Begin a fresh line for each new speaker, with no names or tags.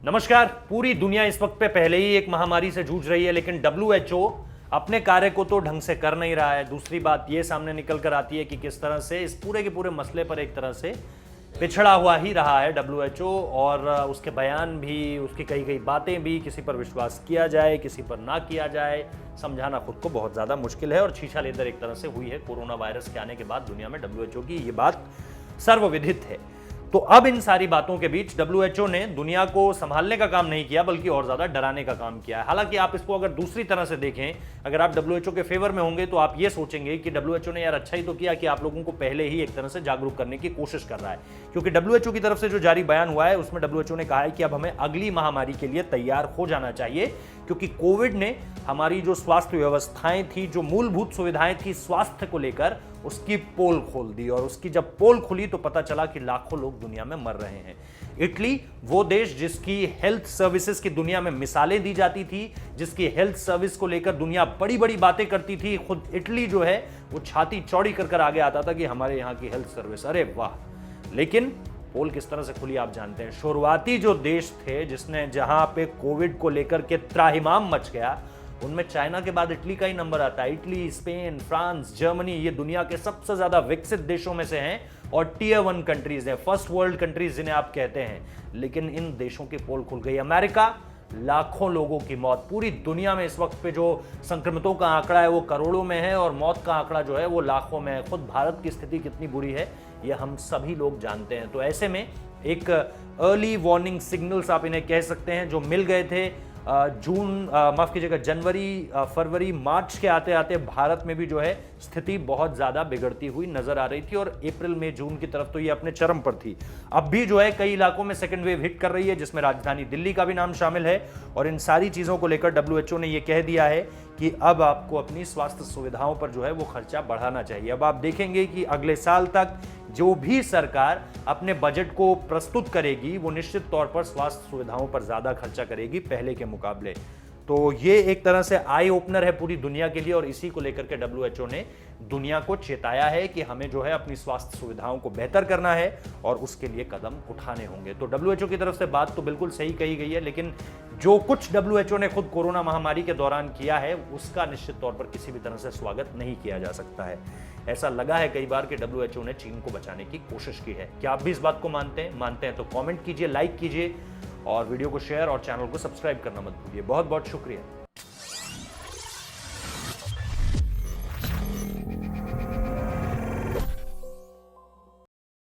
नमस्कार। पूरी दुनिया इस वक्त पे पहले ही एक महामारी से जूझ रही है, लेकिन डब्ल्यूएचओ अपने कार्य को तो ढंग से कर नहीं रहा है। दूसरी बात ये सामने निकल कर आती है कि किस तरह से इस पूरे के पूरे मसले पर एक तरह से पिछड़ा हुआ ही रहा है डब्ल्यूएचओ, और उसके बयान भी, उसकी कई कई बातें भी, किसी पर विश्वास किया जाए किसी पर ना किया जाए, समझाना खुद को बहुत ज़्यादा मुश्किल है। और शीशा लेदर एक तरह से हुई है कोरोना वायरस के आने के बाद दुनिया में डब्ल्यूएचओ की ये बात सर्वविदित है। तो अब इन सारी बातों के बीच डब्ल्यूएचओ ने दुनिया को संभालने का काम नहीं किया, बल्कि और ज्यादा डराने का काम किया है। हालांकि आप इसको अगर दूसरी तरह से देखें, अगर आप डब्ल्यूएचओ के फेवर में होंगे तो आप ये सोचेंगे कि डब्ल्यूएचओ ने यार अच्छा ही तो किया कि आप लोगों को पहले ही एक तरह से जागरूक करने की कोशिश कर रहा है। क्योंकि डब्ल्यूएचओ की तरफ से जो जारी बयान हुआ है उसमें डब्ल्यूएचओ ने कहा है कि अब हमें अगली महामारी के लिए तैयार हो जाना चाहिए, क्योंकि कोविड ने हमारी जो स्वास्थ्य व्यवस्थाएं थी, जो मूलभूत सुविधाएं थी स्वास्थ्य को लेकर, उसकी पोल खोल दी। और उसकी जब पोल खुली तो पता चला कि लाखों लोग दुनिया में मर रहे हैं। इटली, वो देश जिसकी हेल्थ सर्विसेज की दुनिया में मिसालें दी जाती थी, जिसकी हेल्थ सर्विस को लेकर दुनिया बड़ी बड़ी बातें करती थी, खुद इटली जो है वो छाती चौड़ी कर कर आगे आता था कि हमारे यहाँ की हेल्थ सर्विस, अरे वाह। लेकिन पोल किस तरह से खुली आप जानते हैं। शुरुआती जो देश थे जिसने, जहां पे कोविड को लेकर के त्राहिमाम मच गया, उनमें चाइना के बाद इटली का ही नंबर आता है। इटली, स्पेन, फ्रांस, जर्मनी, ये दुनिया के सबसे ज्यादा विकसित देशों में से हैं और टियर 1 कंट्रीज हैं, फर्स्ट वर्ल्ड कंट्रीज जिन्हें आप कहते हैं। लेकिन इन देशों की पोल खुल गई। अमेरिका, लाखों लोगों की मौत। पूरी दुनिया में इस वक्त पे जो संक्रमितों का आंकड़ा है वो करोड़ों में है और मौत का आंकड़ा जो है वो लाखों में है। खुद भारत की स्थिति कितनी बुरी है ये हम सभी लोग जानते हैं। तो ऐसे में एक अर्ली वार्निंग सिग्नल्स आप इन्हें कह सकते हैं जो मिल गए थे जनवरी, फरवरी, मार्च के आते आते भारत में भी जो है स्थिति बहुत ज्यादा बिगड़ती हुई नजर आ रही थी। और अप्रैल मई जून की तरफ तो ये अपने चरम पर थी। अब भी जो है कई इलाकों में सेकेंड वेव हिट कर रही है, जिसमें राजधानी दिल्ली का भी नाम शामिल है। और इन सारी चीजों को लेकर डब्ल्यूएचओ ने यह कह दिया है कि अब आपको अपनी स्वास्थ्य सुविधाओं पर जो है वो खर्चा बढ़ाना चाहिए। अब आप देखेंगे कि अगले साल तक जो भी सरकार अपने बजट को प्रस्तुत करेगी वो निश्चित तौर पर स्वास्थ्य सुविधाओं पर ज्यादा खर्चा करेगी पहले के मुकाबले। तो ये एक तरह से आई ओपनर है पूरी दुनिया के लिए, और इसी को लेकर के डब्ल्यूएचओ ने दुनिया को चेताया है कि हमें जो है अपनी स्वास्थ्य सुविधाओं को बेहतर करना है और उसके लिए कदम उठाने होंगे। तो डब्ल्यूएचओ की तरफ से बात तो बिल्कुल सही कही गई है, लेकिन जो कुछ डब्ल्यूएचओ ने खुद कोरोना महामारी के दौरान किया है उसका निश्चित तौर पर किसी भी तरह से स्वागत नहीं किया जा सकता है। ऐसा लगा है कई बार कि डब्ल्यूएचओ ने चीन को बचाने की कोशिश की है। क्या आप भी इस बात को मानते हैं तो कमेंट कीजिए, लाइक कीजिए और वीडियो को शेयर और चैनल को सब्सक्राइब करना मत भूलिए। बहुत बहुत शुक्रिया।